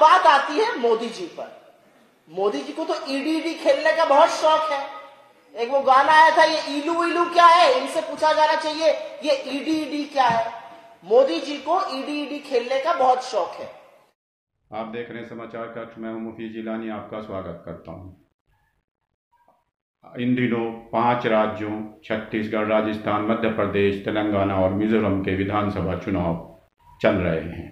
बात आती है मोदी जी पर। मोदी जी को तो ईडी खेलने का बहुत शौक है। एक वो गाना आया था, ये इलू इलू क्या है, इनसे पूछा जाना चाहिए ये ईडी क्या है। मोदी जी को ईडी खेलने का बहुत शौक है। आप देख रहे हैं समाचार कक्ष, मैं हूं मुफीद जिलानी, आपका स्वागत करता हूं। इन दिनों 5 राज्यों छत्तीसगढ़, राजस्थान, मध्य प्रदेश, तेलंगाना और मिजोरम के विधानसभा चुनाव चल रहे हैं।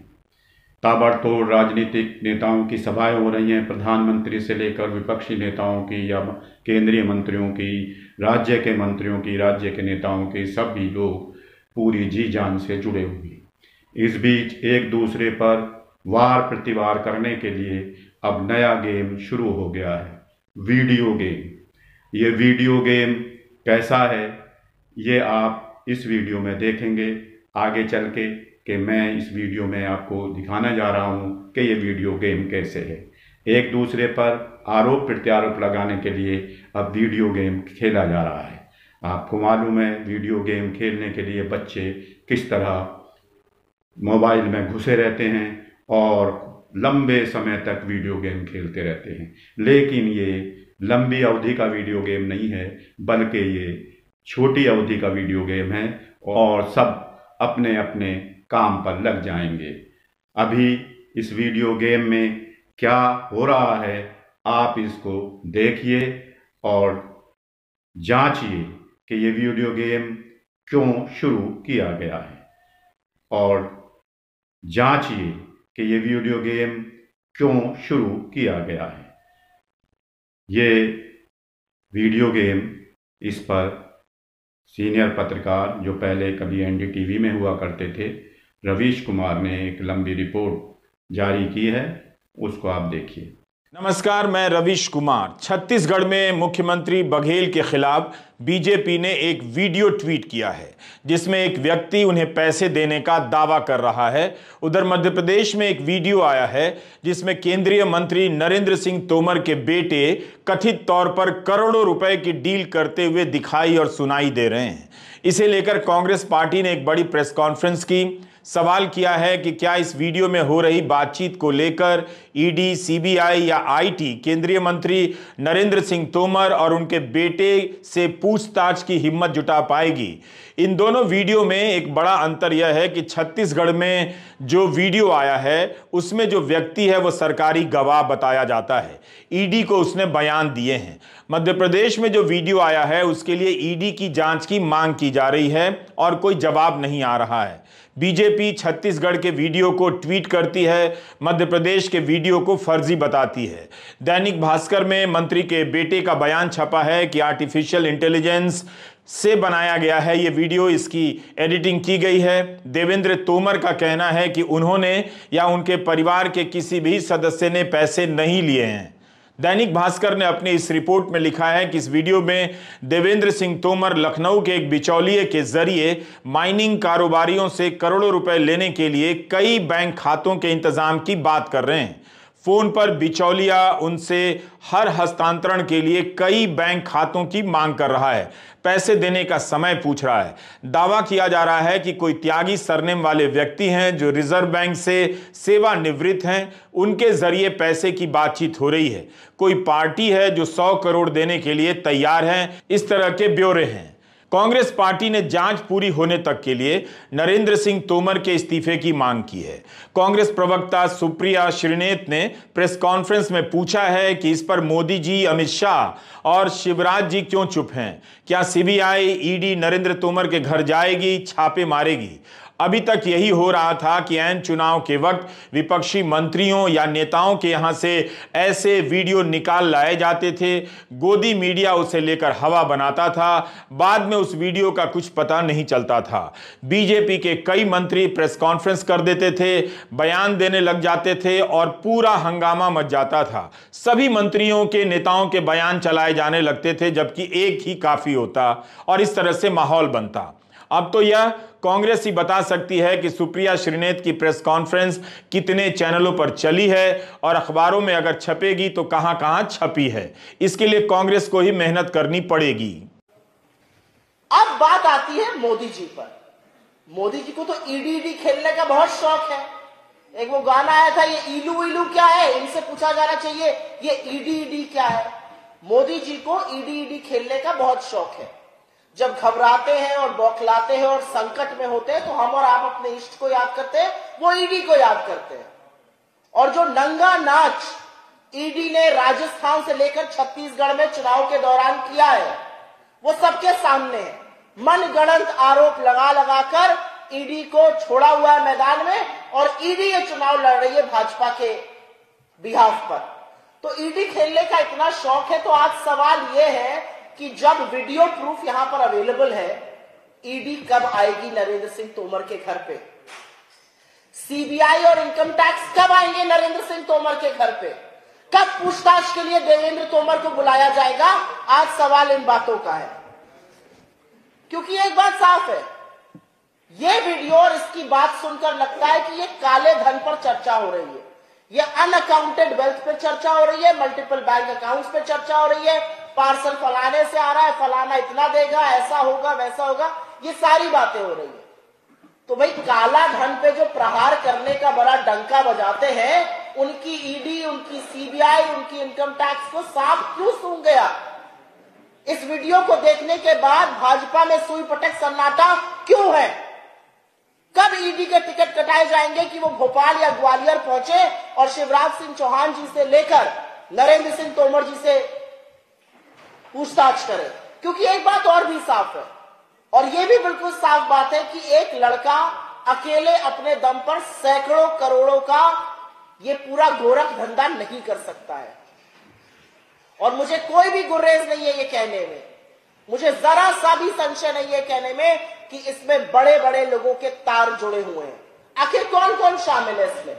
ताबड़तोड़ राजनीतिक नेताओं की सभाएं हो रही हैं, प्रधानमंत्री से लेकर विपक्षी नेताओं की या केंद्रीय मंत्रियों की, राज्य के मंत्रियों की, राज्य के नेताओं की, सभी लोग पूरी जी जान से जुड़े हुए। इस बीच एक दूसरे पर वार प्रतिवार करने के लिए अब नया गेम शुरू हो गया है, वीडियो गेम। ये वीडियो गेम कैसा है ये आप इस वीडियो में देखेंगे आगे चल के, कि मैं इस वीडियो में आपको दिखाने जा रहा हूं कि ये वीडियो गेम कैसे है। एक दूसरे पर आरोप प्रत्यारोप लगाने के लिए अब वीडियो गेम खेला जा रहा है। आपको मालूम है वीडियो गेम खेलने के लिए बच्चे किस तरह मोबाइल में घुसे रहते हैं और लंबे समय तक वीडियो गेम खेलते रहते हैं। लेकिन ये लंबी अवधि का वीडियो गेम नहीं है, बल्कि ये छोटी अवधि का वीडियो गेम है और सब अपने अपने काम पर लग जाएंगे। अभी इस वीडियो गेम में क्या हो रहा है आप इसको देखिए और जांचिए कि ये वीडियो गेम क्यों शुरू किया गया है, और जांचिए कि ये वीडियो गेम क्यों शुरू किया गया है। ये वीडियो गेम, इस पर सीनियर पत्रकार जो पहले कभी एनडीटीवी में हुआ करते थे, रवीश कुमार ने एक लंबी रिपोर्ट जारी की है, उसको आप देखिए। नमस्कार, मैं रवीश कुमार। छत्तीसगढ़ में मुख्यमंत्री बघेल के खिलाफ बीजेपी ने एक वीडियो ट्वीट किया है जिसमें एक व्यक्ति उन्हें पैसे देने का दावा कर रहा है। उधर मध्य प्रदेश में एक वीडियो आया है जिसमें केंद्रीय मंत्री नरेंद्र सिंह तोमर के बेटे कथित तौर पर करोड़ों रुपए की डील करते हुए दिखाई और सुनाई दे रहे हैं। इसे लेकर कांग्रेस पार्टी ने एक बड़ी प्रेस कॉन्फ्रेंस की। सवाल किया है कि क्या इस वीडियो में हो रही बातचीत को लेकर ईडी, सीबीआई या आईटी केंद्रीय मंत्री नरेंद्र सिंह तोमर और उनके बेटे से पूछताछ की हिम्मत जुटा पाएगी। इन दोनों वीडियो में एक बड़ा अंतर यह है कि छत्तीसगढ़ में जो वीडियो आया है उसमें जो व्यक्ति है वो सरकारी गवाह बताया जाता है, ईडी को उसने बयान दिए हैं। मध्य प्रदेश में जो वीडियो आया है उसके लिए ईडी की जांच की मांग की जा रही है और कोई जवाब नहीं आ रहा है। बीजेपी छत्तीसगढ़ के वीडियो को ट्वीट करती है, मध्य प्रदेश के वीडियो को फर्जी बताती है। दैनिक भास्कर में मंत्री के बेटे का बयान छपा है कि आर्टिफिशियल इंटेलिजेंस से बनाया गया है ये वीडियो, इसकी एडिटिंग की गई है। देवेंद्र तोमर का कहना है कि उन्होंने या उनके परिवार के किसी भी सदस्य ने पैसे नहीं लिए हैं। दैनिक भास्कर ने अपनी इस रिपोर्ट में लिखा है कि इस वीडियो में देवेंद्र सिंह तोमर लखनऊ के एक बिचौलिए के जरिए माइनिंग कारोबारियों से करोड़ों रुपए लेने के लिए कई बैंक खातों के इंतजाम की बात कर रहे हैं। फोन पर बिचौलिया उनसे हर हस्तांतरण के लिए कई बैंक खातों की मांग कर रहा है, पैसे देने का समय पूछ रहा है। दावा किया जा रहा है कि कोई त्यागी सरनेम वाले व्यक्ति हैं जो रिजर्व बैंक से सेवानिवृत्त हैं, उनके जरिए पैसे की बातचीत हो रही है। कोई पार्टी है जो 100 करोड़ देने के लिए तैयार है। इस तरह के ब्यौरे हैं। कांग्रेस पार्टी ने जांच पूरी होने तक के लिए नरेंद्र सिंह तोमर के इस्तीफे की मांग की है। कांग्रेस प्रवक्ता सुप्रिया श्रीनेत ने प्रेस कॉन्फ्रेंस में पूछा है कि इस पर मोदी जी, अमित शाह और शिवराज जी क्यों चुप हैं? क्या सीबीआई, ईडी नरेंद्र तोमर के घर जाएगी, छापे मारेगी? अभी तक यही हो रहा था कि ऐन चुनाव के वक्त विपक्षी मंत्रियों या नेताओं के यहां से ऐसे वीडियो निकाल लाए जाते थे, गोदी मीडिया उसे लेकर हवा बनाता था, बाद में उस वीडियो का कुछ पता नहीं चलता था। बीजेपी के कई मंत्री प्रेस कॉन्फ्रेंस कर देते थे, बयान देने लग जाते थे और पूरा हंगामा मच जाता था। सभी मंत्रियों के, नेताओं के बयान चलाए जाने लगते थे, जबकि एक ही काफी होता और इस तरह से माहौल बनता। अब तो यह कांग्रेस ही बता सकती है कि सुप्रिया श्रीनेत की प्रेस कॉन्फ्रेंस कितने चैनलों पर चली है और अखबारों में अगर छपेगी तो कहां कहां छपी है। इसके लिए कांग्रेस को ही मेहनत करनी पड़ेगी। अब बात आती है मोदी जी पर। मोदी जी को तो ईडी खेलने का बहुत शौक है। एक वो गाना आया था, ये इलू इलू क्या है, इनसे पूछा जाना चाहिए ये ईडी क्या है। मोदी जी को ईडी खेलने का बहुत शौक है। जब घबराते हैं और बौखलाते हैं और संकट में होते हैं तो हम और आप अपने इष्ट को याद करते हैं, वो ईडी को याद करते हैं। और जो नंगा नाच ईडी ने राजस्थान से लेकर छत्तीसगढ़ में चुनाव के दौरान किया है, वो सबके सामने है। मनगढ़ंत आरोप लगा लगाकर ईडी को छोड़ा हुआ है मैदान में, और ईडी ये चुनाव लड़ रही है भाजपा के बिहाफ पर। तो ईडी खेलने का इतना शौक है, तो आज सवाल यह है कि जब वीडियो प्रूफ यहां पर अवेलेबल है, ईडी कब आएगी नरेंद्र सिंह तोमर के घर पे? सीबीआई और इनकम टैक्स कब आएंगे नरेंद्र सिंह तोमर के घर पे? कब पूछताछ के लिए देवेंद्र तोमर को बुलाया जाएगा? आज सवाल इन बातों का है। क्योंकि एक बात साफ है, ये वीडियो और इसकी बात सुनकर लगता है कि ये काले धन पर चर्चा हो रही है, ये अनअकाउंटेड वेल्थ पर चर्चा हो रही है, मल्टीपल बैंक अकाउंट्स पे चर्चा हो रही है, पार्सल फलाने से आ रहा है, फलाना इतना देगा, ऐसा होगा वैसा होगा, ये सारी बातें हो रही है। तो भाई काला धन पे जो प्रहार करने का बड़ा डंका बजाते हैं, उनकी ईडी, उनकी सीबीआई, उनकी इनकम टैक्स को सांप क्यों सूंघ गया? इस वीडियो को देखने के बाद भाजपा में सुई पटक सन्नाटा क्यों है? कब ईडी के टिकट कटाए जाएंगे कि वो भोपाल या ग्वालियर पहुंचे और शिवराज सिंह चौहान जी से लेकर नरेंद्र सिंह तोमर जी से पूछताछ करें? क्योंकि एक बात और भी साफ है, और यह भी बिल्कुल साफ बात है कि एक लड़का अकेले अपने दम पर सैकड़ों करोड़ों का ये पूरा गोरख धंधा नहीं कर सकता है। और मुझे कोई भी गुर्रेज नहीं है ये कहने में, मुझे जरा सा भी संशय नहीं है कहने में कि इसमें बड़े बड़े लोगों के तार जुड़े हुए हैं। आखिर कौन कौन शामिल है इसमें?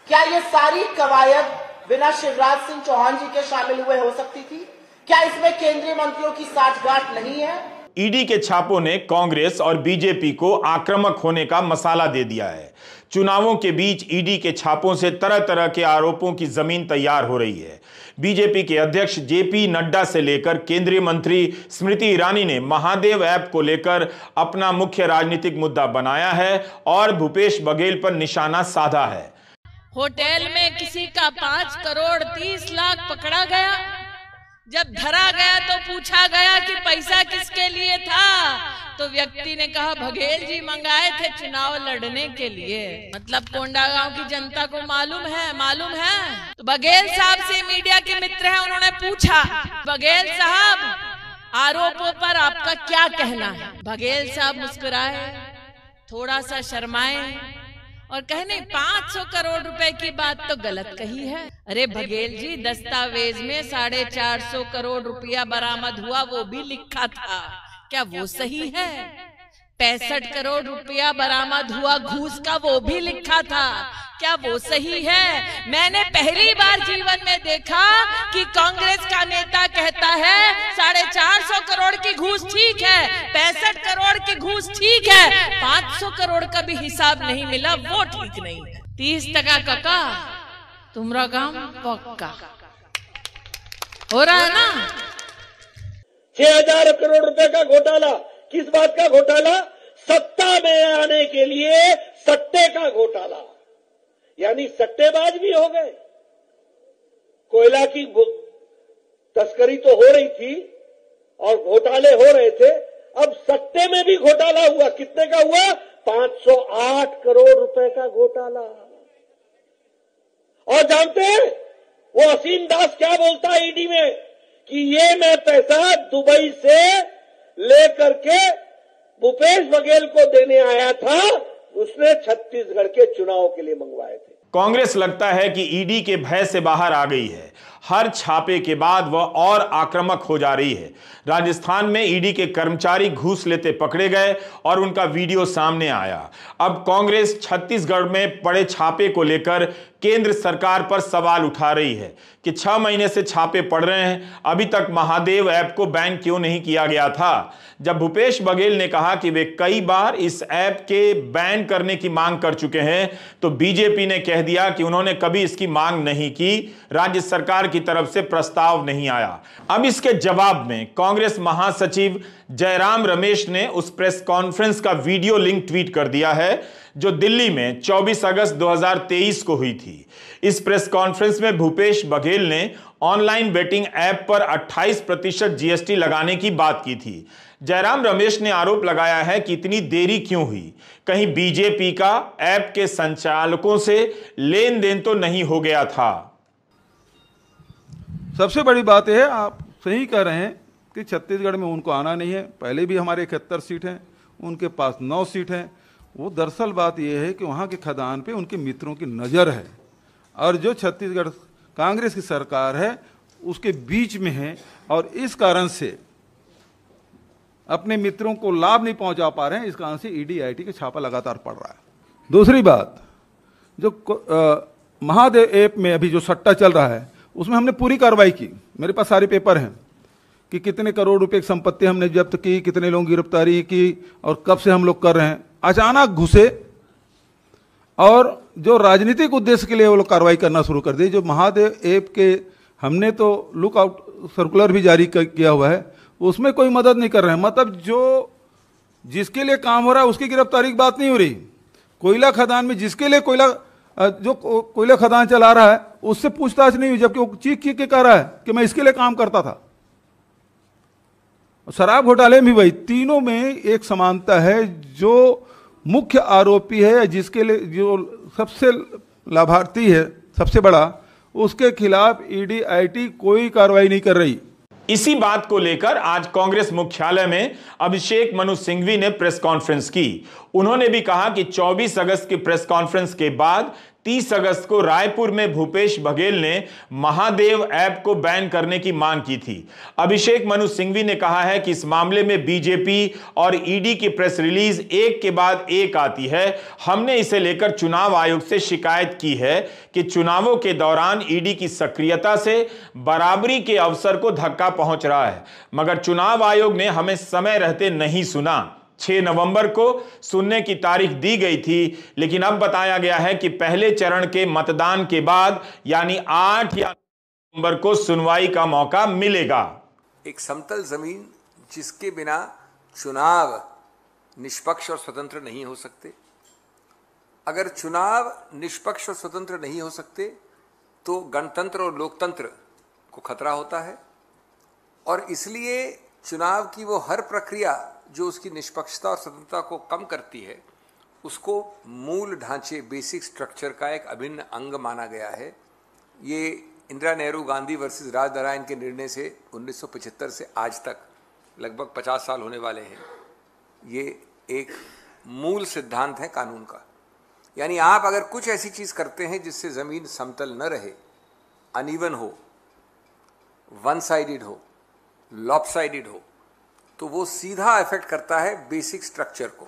क्या ये सारी कवायद बिना शिवराज सिंह चौहान जी के शामिल हुए हो सकती थी? क्या इसमें केंद्रीय मंत्रियों की साठगांठ नहीं है? ईडी के छापों ने कांग्रेस और बीजेपी को आक्रामक होने का मसाला दे दिया है। चुनावों के बीच ईडी के छापों से तरह तरह के आरोपों की जमीन तैयार हो रही है। बीजेपी के अध्यक्ष जेपी नड्डा से लेकर केंद्रीय मंत्री स्मृति ईरानी ने महादेव ऐप को लेकर अपना मुख्य राजनीतिक मुद्दा बनाया है और भूपेश बघेल पर निशाना साधा है। होटल में किसी का 5 करोड़ 30 लाख पकड़ा गया। जब धरा गया तो पूछा गया कि पैसा किसके लिए था, तो व्यक्ति ने कहा बघेल जी मंगाए थे चुनाव लड़ने के लिए। मतलब कोंडागांव की जनता को मालूम है। तो बघेल साहब से मीडिया के मित्र हैं, उन्होंने पूछा बघेल साहब आरोपों पर आपका क्या कहना है? बघेल साहब मुस्कुराए, थोड़ा सा शर्माए और कहने 500 करोड़ रुपए की बात तो गलत कही है। अरे बघेल जी, दस्तावेज में 450 करोड़ रुपया बरामद हुआ, वो भी लिखा था, क्या वो सही है? 65 करोड़ रुपया बरामद हुआ घूस का, वो भी लिखा था, क्या वो सही है? मैंने पहली बार जीवन में देखा कि कांग्रेस का नेता कहता है 450 करोड़ की घूस ठीक है, 65 करोड़ की घूस ठीक है, 500 करोड़ का भी हिसाब नहीं मिला, वो ठीक नहीं है। 30% कका तुम्हारा काम पक्का हो रहा है ना। 6000 करोड़ रुपए का घोटाला, किस बात का घोटाला? सत्ता में आने के लिए सट्टे का घोटाला, यानी सट्टेबाज भी हो गए। कोयला की तस्करी तो हो रही थी और घोटाले हो रहे थे, अब सट्टे में भी घोटाला हुआ। कितने का हुआ? 508 करोड़ रुपए का घोटाला। और जानते हैं वो असीम दास क्या बोलता है ईडी में कि ये मैं पैसा दुबई से लेकर के भूपेश बघेल को देने आया था, उसने छत्तीसगढ़ के चुनाव के लिए मंगवाए थे। कांग्रेस लगता है कि ईडी के भय से बाहर आ गई है। हर छापे के बाद वह और आक्रामक हो जा रही है। राजस्थान में ईडी के कर्मचारी घूस लेते पकड़े गए और उनका वीडियो सामने आया। अब कांग्रेस छत्तीसगढ़ में पड़े छापे को लेकर केंद्र सरकार पर सवाल उठा रही है कि 6 महीने से छापे पड़ रहे हैं, अभी तक महादेव ऐप को बैन क्यों नहीं किया गया था? जब भूपेश बघेल ने कहा कि वे कई बार इस ऐप के बैन करने की मांग कर चुके हैं, तो बीजेपी ने कह दिया कि उन्होंने कभी इसकी मांग नहीं की, राज्य सरकार की तरफ से प्रस्ताव नहीं आया। अब इसके जवाब में कांग्रेस महासचिव जयराम रमेश ने उस प्रेस कॉन्फ्रेंस का वीडियो लिंक ट्वीट कर दिया है जो दिल्ली में 24 अगस्त 2023 को हुई थी। इस प्रेस कॉन्फ्रेंस में भूपेश बघेल ने ऑनलाइन बेटिंग ऐप पर 28% जीएसटी लगाने की बात की थी। जयराम रमेश ने आरोप लगाया है कि इतनी देरी क्यों हुई, कहीं बीजेपी का ऐप के संचालकों से लेन देन तो नहीं हो गया था। सबसे बड़ी बात यह है, आप सही कह रहे हैं कि छत्तीसगढ़ में उनको आना नहीं है। पहले भी हमारे 71 सीट हैं, उनके पास 9 सीट हैं। वो दरअसल बात यह है कि वहाँ के खदान पे उनके मित्रों की नज़र है, और जो छत्तीसगढ़ कांग्रेस की सरकार है उसके बीच में है, और इस कारण से अपने मित्रों को लाभ नहीं पहुंचा पा रहे हैं। इस कारण से ईडी आईटी का छापा लगातार पड़ रहा है। दूसरी बात, जो महादेव ऐप में अभी जो सट्टा चल रहा है उसमें हमने पूरी कार्रवाई की। मेरे पास सारे पेपर हैं कि कितने करोड़ रुपए की संपत्ति हमने जब्त की, कितने लोगों की गिरफ्तारी की और कब से हम लोग कर रहे हैं। अचानक घुसे और जो राजनीतिक उद्देश्य के लिए वो लोग कार्रवाई करना शुरू कर दी। जो महादेव ऐप के हमने तो लुक आउट सर्कुलर भी जारी किया हुआ है, उसमें कोई मदद नहीं कर रहे हैं। मतलब जो जिसके लिए काम हो रहा है उसकी गिरफ्तारी की बात नहीं हो रही। कोयला खदान में जिसके लिए कोयला खदान चला रहा है उससे पूछताछ नहीं हुई, जबकि वो चीख के कह रहा है कि मैं इसके लिए काम करता था। शराब घोटाले में भी वही, तीनों में एक समानता है। जो मुख्य आरोपी है, जिसके लिए जो सबसे लाभार्थी है सबसे बड़ा, उसके खिलाफ ईडी आईटी कोई कार्रवाई नहीं कर रही। इसी बात को लेकर आज कांग्रेस मुख्यालय में अभिषेक मनु सिंघवी ने प्रेस कॉन्फ्रेंस की। उन्होंने भी कहा कि 24 अगस्त की प्रेस कॉन्फ्रेंस के बाद 30 अगस्त को रायपुर में भूपेश बघेल ने महादेव ऐप को बैन करने की मांग की थी। अभिषेक मनु सिंघवी ने कहा है कि इस मामले में बीजेपी और ईडी की प्रेस रिलीज एक के बाद एक आती है। हमने इसे लेकर चुनाव आयोग से शिकायत की है कि चुनावों के दौरान ईडी की सक्रियता से बराबरी के अवसर को धक्का पहुंच रहा है, मगर चुनाव आयोग ने हमें समय रहते नहीं सुना। 6 नवंबर को सुनने की तारीख दी गई थी, लेकिन अब बताया गया है कि पहले चरण के मतदान के बाद यानी 8 या 9 नवंबर को सुनवाई का मौका मिलेगा। एक समतल जमीन जिसके बिना चुनाव निष्पक्ष और स्वतंत्र नहीं हो सकते। अगर चुनाव निष्पक्ष और स्वतंत्र नहीं हो सकते तो गणतंत्र और लोकतंत्र को खतरा होता है, और इसलिए चुनाव की वो हर प्रक्रिया जो उसकी निष्पक्षता और स्वतंत्रता को कम करती है, उसको मूल ढांचे बेसिक स्ट्रक्चर का एक अभिन्न अंग माना गया है। ये इंदिरा नेहरू गांधी वर्सेस राजनारायण के निर्णय से 1975 से आज तक लगभग 50 साल होने वाले हैं। ये एक मूल सिद्धांत है कानून का। यानी आप अगर कुछ ऐसी चीज़ करते हैं जिससे ज़मीन समतल न रहे, अनइवन हो, वन साइडेड हो, लॉपसाइडेड हो, तो वो सीधा इफेक्ट करता है बेसिक स्ट्रक्चर को।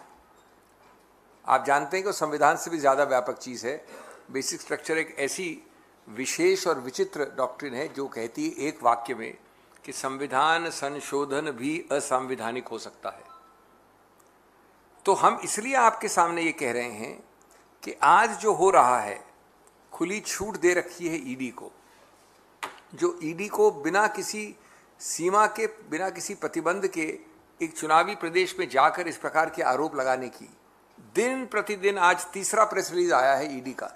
आप जानते हैं कि संविधान से भी ज़्यादा व्यापक चीज़ है। बेसिक स्ट्रक्चर एक ऐसी विशेष और विचित्र डॉक्ट्रिन है जो कहती है एक वाक्य में कि संविधान संशोधन भी असंवैधानिक हो सकता है। तो हम इसलिए आपके सामने ये कह रहे हैं कि आज जो हो रहा है, खुली छूट दे रखी है ईडी को, जो ईडी को बिना किसी सीमा के, बिना किसी प्रतिबंध के एक चुनावी प्रदेश में जाकर इस प्रकार के आरोप लगाने की, दिन प्रतिदिन आज तीसरा प्रेस रिलीज आया है ईडी का।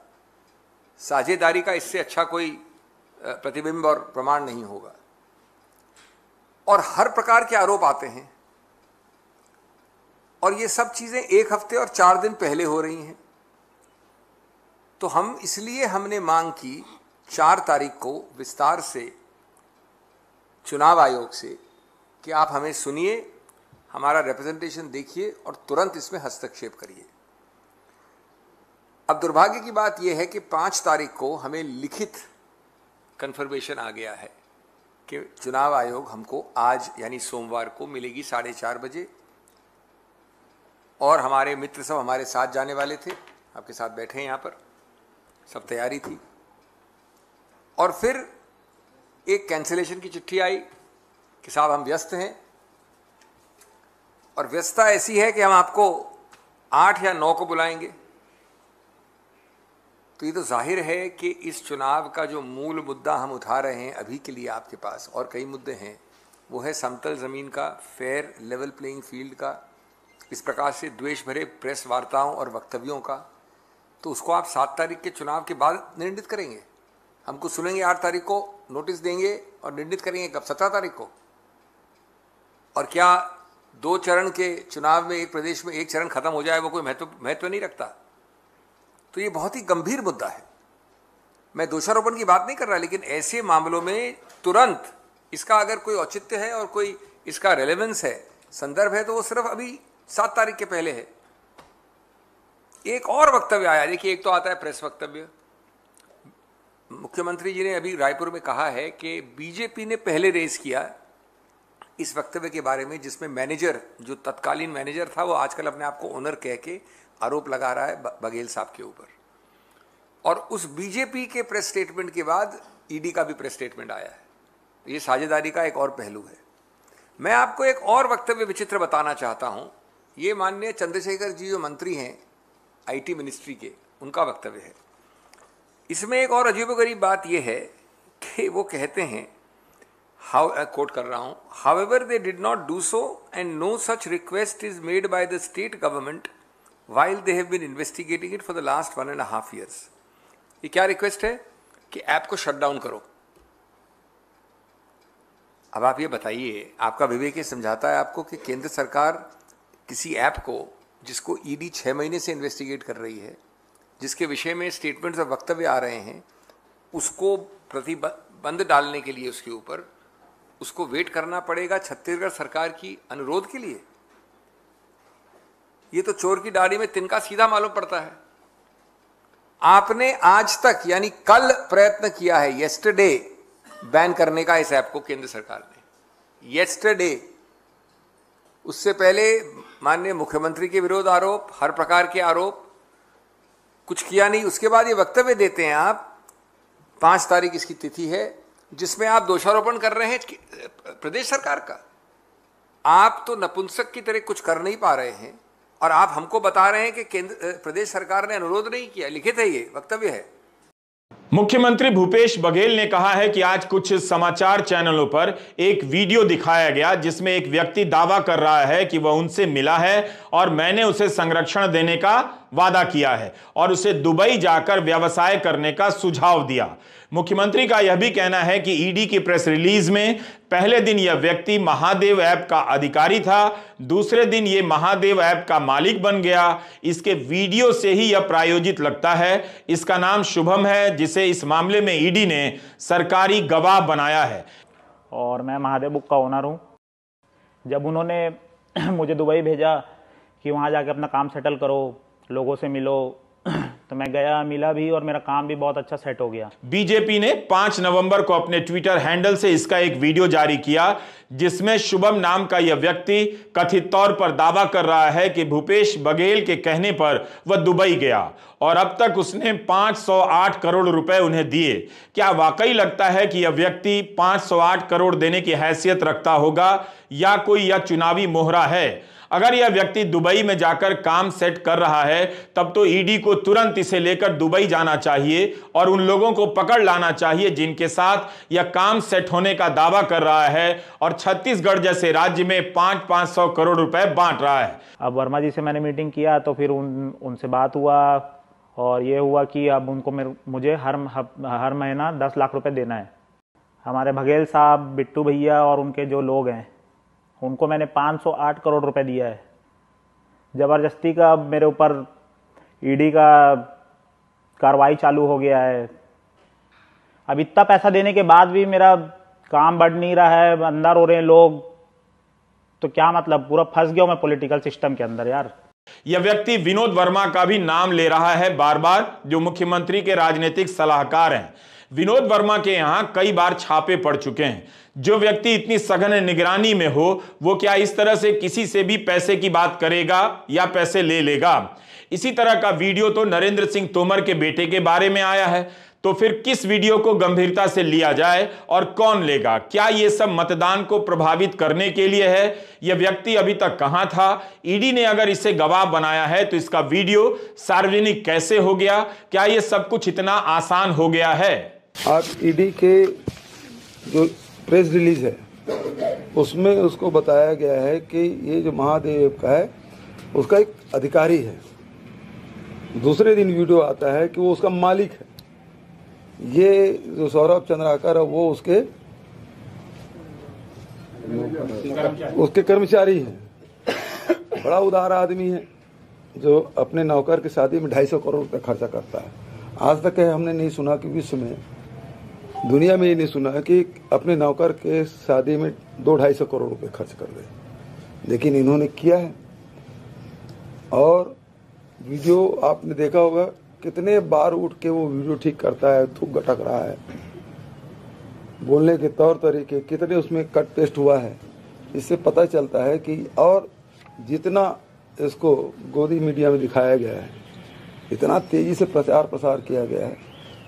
साझेदारी का इससे अच्छा कोई प्रतिबिंब और प्रमाण नहीं होगा। और हर प्रकार के आरोप आते हैं, और ये सब चीजें 1 हफ्ते और 4 दिन पहले हो रही हैं। तो हम इसलिए हमने मांग की 4 तारीख को विस्तार से चुनाव आयोग से कि आप हमें सुनिए, हमारा रिप्रेजेंटेशन देखिए और तुरंत इसमें हस्तक्षेप करिए। अब दुर्भाग्य की बात यह है कि 5 तारीख को हमें लिखित कन्फर्मेशन आ गया है कि चुनाव आयोग हमको आज यानी सोमवार को मिलेगी 4:30 बजे, और हमारे मित्र सब हमारे साथ जाने वाले थे, आपके साथ बैठे हैं यहाँ पर, सब तैयारी थी। और फिर एक कैंसिलेशन की चिट्ठी आई कि साहब हम व्यस्त हैं, और व्यस्तता ऐसी है कि हम आपको 8 या 9 को बुलाएंगे। तो ये तो जाहिर है कि इस चुनाव का जो मूल मुद्दा हम उठा रहे हैं अभी के लिए आपके पास, और कई मुद्दे हैं, वो है समतल ज़मीन का, फेयर लेवल प्लेइंग फील्ड का, इस प्रकार से द्वेष भरे प्रेस वार्ताओं और वक्तव्यों का, तो उसको आप 7 तारीख के चुनाव के बाद निर्णित करेंगे। हमको सुनेंगे 8 तारीख को, नोटिस देंगे और निर्णित करेंगे कब? 17 तारीख को। और क्या 2 चरण के चुनाव में एक प्रदेश में एक चरण खत्म हो जाए वो कोई महत्व नहीं रखता? तो ये बहुत ही गंभीर मुद्दा है। मैं दोषारोपण की बात नहीं कर रहा, लेकिन ऐसे मामलों में तुरंत इसका अगर कोई औचित्य है और कोई इसका रेलेवेंस है, संदर्भ है, तो वो सिर्फ अभी 7 तारीख के पहले है। एक और वक्तव्य आया, देखिए, एक तो आता है प्रेस वक्तव्य। मुख्यमंत्री जी ने अभी रायपुर में कहा है कि बीजेपी ने पहले रेज किया इस वक्तव्य के बारे में, जिसमें मैनेजर, जो तत्कालीन मैनेजर था, वो आजकल अपने आप को ओनर कह के आरोप लगा रहा है बघेल साहब के ऊपर। और उस बीजेपी के प्रेस स्टेटमेंट के बाद ईडी का भी प्रेस स्टेटमेंट आया है। ये साझेदारी का एक और पहलू है। मैं आपको एक और वक्तव्य विचित्र बताना चाहता हूं। ये माननीय चंद्रशेखर जी जो मंत्री हैं आईटी मिनिस्ट्री के, उनका वक्तव्य है। इसमें एक और अजीबोगरीब बात यह है कि वो कहते हैं, कोट कर रहा हूं, however they did not do so and no such request is made by the state government while they have been investigating it for the last 1.5 years। ये क्या रिक्वेस्ट है कि ऐप को शट डाउन करो। अब आप ये बताइए, आपका विवेक ये समझाता है आपको कि केंद्र सरकार किसी ऐप को, जिसको ईडी 6 महीने से इन्वेस्टिगेट कर रही है, जिसके विषय में स्टेटमेंट्स और वक्तव्य आ रहे हैं, उसको प्रतिबंध डालने के लिए उसके ऊपर उसको वेट करना पड़ेगा छत्तीसगढ़ सरकार की अनुरोध के लिए? ये तो चोर की दाढ़ी में तिनका सीधा मालूम पड़ता है। आपने आज तक, यानी कल प्रयत्न किया है, येस्टरडे, बैन करने का इस ऐप को केंद्र सरकार ने, येस्टरडे। उससे पहले माननीय मुख्यमंत्री के विरोध आरोप, हर प्रकार के आरोप, कुछ किया नहीं। उसके बाद ये वक्तव्य देते हैं आप, 5 तारीख इसकी तिथि है, जिसमें आप दोषारोपण कर रहे हैं प्रदेश सरकार का। आप तो नपुंसक की तरह कुछ कर नहीं पा रहे हैं और आप हमको बता रहे हैं कि प्रदेश सरकार ने अनुरोध नहीं किया। लिखित है, ये वक्तव्य है। मुख्यमंत्री भूपेश बघेल ने कहा है कि आज कुछ समाचार चैनलों पर एक वीडियो दिखाया गया जिसमें एक व्यक्ति दावा कर रहा है कि वह उनसे मिला है और मैंने उसे संरक्षण देने का वादा किया है और उसे दुबई जाकर व्यवसाय करने का सुझाव दिया। मुख्यमंत्री का यह भी कहना है कि ईडी की प्रेस रिलीज में पहले दिन यह व्यक्ति महादेव ऐप का अधिकारी था, दूसरे दिन यह महादेव ऐप का मालिक बन गया। इसके वीडियो से ही यह प्रायोजित लगता है। इसका नाम शुभम है, जिसे इस मामले में ईडी ने सरकारी गवाह बनाया है। और मैं महादेव बुक का ओनर हूं। जब उन्होंने मुझे दुबई भेजा कि वहां जाके अपना काम सेटल करो, लोगों से मिलो, तो मैं गया, मिला भी और मेरा काम भी बहुत अच्छा सेट हो गया। बीजेपी ने 5 नवंबर को अपने ट्विटर हैंडल से इसका एक वीडियो जारी किया जिसमें शुभम नाम का यह व्यक्ति कथित तौर पर दावा कर रहा है कि भूपेश बघेल के कहने पर वह दुबई गया और अब तक उसने 508 करोड़ रुपए उन्हें दिए। क्या वाकई लगता है कि यह व्यक्ति 508 करोड़ देने की हैसियत रखता होगा या कोई यह चुनावी मोहरा है? अगर यह व्यक्ति दुबई में जाकर काम सेट कर रहा है तब तो ईडी को तुरंत इसे लेकर दुबई जाना चाहिए और उन लोगों को पकड़ लाना चाहिए जिनके साथ यह काम सेट होने का दावा कर रहा है और छत्तीसगढ़ जैसे राज्य में 500 करोड़ रुपए बांट रहा है। अब वर्मा जी से मैंने मीटिंग किया तो फिर उनसे बात हुआ और ये हुआ कि अब उनको मुझे हर महीना 10 लाख रुपए देना है। हमारे बघेल साहब, बिट्टू भैया और उनके जो लोग हैं उनको मैंने 508 करोड़ रुपए दिया है। जबरदस्ती का मेरे ऊपर ईडी का कार्रवाई चालू हो गया है। अब इतना पैसा देने के बाद भी मेरा काम बढ़ नहीं रहा है, अंदर हो रहे हैं लोग, तो क्या मतलब, पूरा फंस गया मैं पॉलिटिकल सिस्टम के अंदर यार। यह व्यक्ति विनोद वर्मा का भी नाम ले रहा है बार बार, जो मुख्यमंत्री के राजनीतिक सलाहकार हैं। विनोद वर्मा के यहां कई बार छापे पड़ चुके हैं। जो व्यक्ति इतनी सघन निगरानी में हो वो क्या इस तरह से किसी से भी पैसे की बात करेगा या पैसे ले लेगा? इसी तरह का वीडियो तो नरेंद्र सिंह तोमर के बेटे के बारे में आया है। तो फिर किस वीडियो को गंभीरता से लिया जाए और कौन लेगा? क्या ये सब मतदान को प्रभावित करने के लिए है? यह व्यक्ति अभी तक कहां था? ईडी ने अगर इसे गवाह बनाया है तो इसका वीडियो सार्वजनिक कैसे हो गया? क्या यह सब कुछ इतना आसान हो गया है? आज ईडी के जो प्रेस रिलीज है उसमें उसको बताया गया है कि ये जो महादेव का है उसका एक अधिकारी है। दूसरे दिन वीडियो आता है कि वो उसका मालिक है। ये जो सौरभ चंद्राकर है वो उसके कर्मचारी हैं। बड़ा उदार आदमी है जो अपने नौकर की शादी में 250 करोड़ रुपए खर्चा करता है। आज तक हमने नहीं सुना कि विश्व में, दुनिया में ये नहीं सुना कि अपने नौकर के शादी में 200-250 करोड़ रुपए खर्च कर दे, लेकिन इन्होंने किया है। और वीडियो आपने देखा होगा कितने बार उठ के वो वीडियो ठीक करता है, थूक गटक रहा है, बोलने के तौर तरीके कितने उसमें कट पेस्ट हुआ है। इससे पता चलता है कि और जितना इसको गोदी मीडिया में दिखाया गया है, इतना तेजी से प्रचार प्रसार किया गया है,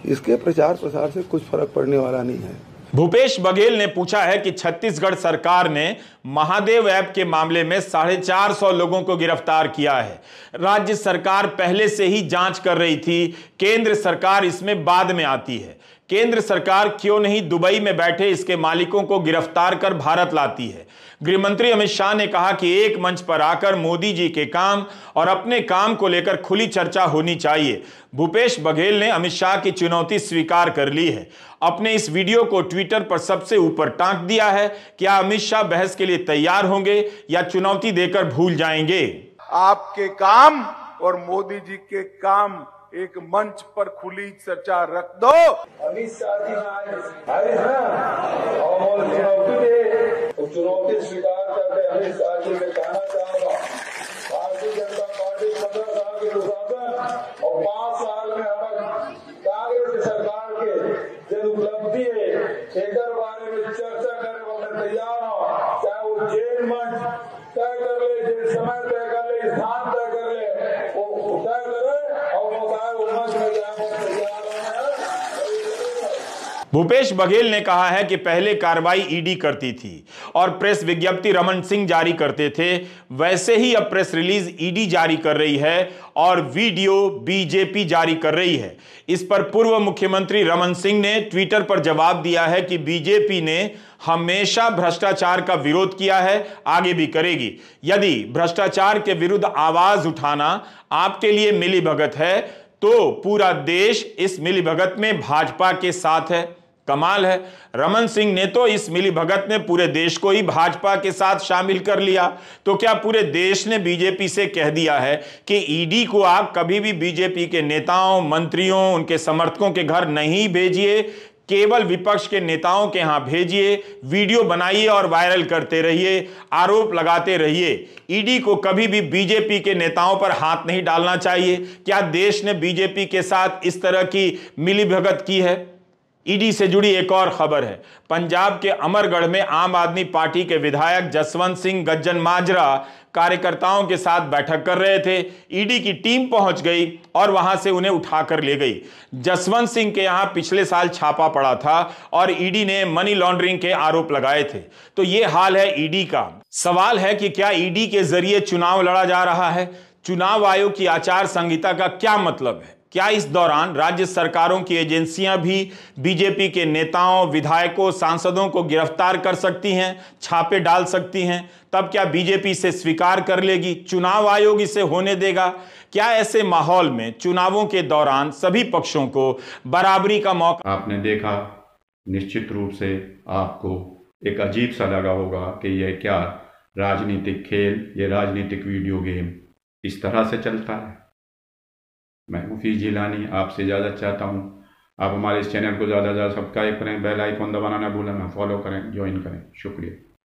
इसके प्रचार प्रसार से कुछ फर्क पड़ने वाला नहीं है। भूपेश बघेल ने पूछा है कि छत्तीसगढ़ सरकार ने महादेव ऐप के मामले में 450 लोगों को गिरफ्तार किया है। राज्य सरकार पहले से ही जांच कर रही थी, केंद्र सरकार इसमें बाद में आती है। केंद्र सरकार क्यों नहीं दुबई में बैठे इसके मालिकों को गिरफ्तार कर भारत लाती है। गृहमंत्री अमित शाह ने कहा कि एक मंच पर आकर मोदी जी के काम और अपने काम को लेकर खुली चर्चा होनी चाहिए। भूपेश बघेल ने अमित शाह की चुनौती स्वीकार कर ली है। अपने इस वीडियो को ट्विटर पर सबसे ऊपर टांक दिया है। क्या अमित शाह बहस के लिए तैयार होंगे या चुनौती देकर भूल जाएंगे? आपके काम और मोदी जी के काम एक मंच पर खुली चर्चा रख दो। अमित शाह जी आए हैं और चुनौती स्वीकार करके अमित शाह जी में कहना चाहूंगा, भारतीय जनता पार्टी 15 साल के शासन और 5 साल में हमारे कांग्रेस की सरकार के जो उपलब्धि है एक बारे में चर्चा करने को मैं तैयार हूँ। चाहे वो जेल मंच तय कर ले, जेल समय तय कर ले, स्थान तय कर ले, वो तय करे और वो चाहे वो मंच में जाए तैयार है। भूपेश बघेल ने कहा है कि पहले कार्रवाई ईडी करती थी और प्रेस विज्ञप्ति रमन सिंह जारी करते थे, वैसे ही अब प्रेस रिलीज ईडी जारी कर रही है और वीडियो बीजेपी जारी कर रही है। इस पर पूर्व मुख्यमंत्री रमन सिंह ने ट्विटर पर जवाब दिया है कि बीजेपी ने हमेशा भ्रष्टाचार का विरोध किया है, आगे भी करेगी। यदि भ्रष्टाचार के विरुद्ध आवाज उठाना आपके लिए मिलीभगत है तो पूरा देश इस मिलीभगत में भाजपा के साथ है। कमाल है, रमन सिंह ने तो इस मिलीभगत में पूरे देश को ही भाजपा के साथ शामिल कर लिया। तो क्या पूरे देश ने बीजेपी से कह दिया है कि ईडी को आप कभी भी बीजेपी के नेताओं, मंत्रियों, उनके समर्थकों के घर नहीं भेजिए, केवल विपक्ष के नेताओं के यहां भेजिए, वीडियो बनाइए और वायरल करते रहिए, आरोप लगाते रहिए। ईडी को कभी भी बीजेपी के नेताओं पर हाथ नहीं डालना चाहिए। क्या देश ने बीजेपी के साथ इस तरह की मिलीभगत की है? ईडी से जुड़ी एक और खबर है। पंजाब के अमरगढ़ में आम आदमी पार्टी के विधायक जसवंत सिंह गज्जन माजरा कार्यकर्ताओं के साथ बैठक कर रहे थे। ईडी की टीम पहुंच गई और वहां से उन्हें उठाकर ले गई। जसवंत सिंह के यहां पिछले साल छापा पड़ा था और ईडी ने मनी लॉन्ड्रिंग के आरोप लगाए थे। तो यह हाल है ईडी का। सवाल है कि क्या ईडी के जरिए चुनाव लड़ा जा रहा है? चुनाव आयोग की आचार संहिता का क्या मतलब है? क्या इस दौरान राज्य सरकारों की एजेंसियां भी बीजेपी के नेताओं, विधायकों, सांसदों को गिरफ्तार कर सकती हैं, छापे डाल सकती हैं? तब क्या बीजेपी इसे स्वीकार कर लेगी? चुनाव आयोग इसे होने देगा? क्या ऐसे माहौल में चुनावों के दौरान सभी पक्षों को बराबरी का मौका? आपने देखा, निश्चित रूप से आपको एक अजीब सा लगा होगा कि यह क्या राजनीतिक खेल, ये राजनीतिक वीडियो गेम इस तरह से चलता है। मैं मुफीज जिलानी आपसे इजाज़त चाहता हूँ। आप हमारे इस चैनल को ज़्यादा से ज़्यादा सब्सक्राइब करें, बेल आइकॉन दबाना ना भूलें, फॉलो करें, ज्वाइन करें। शुक्रिया।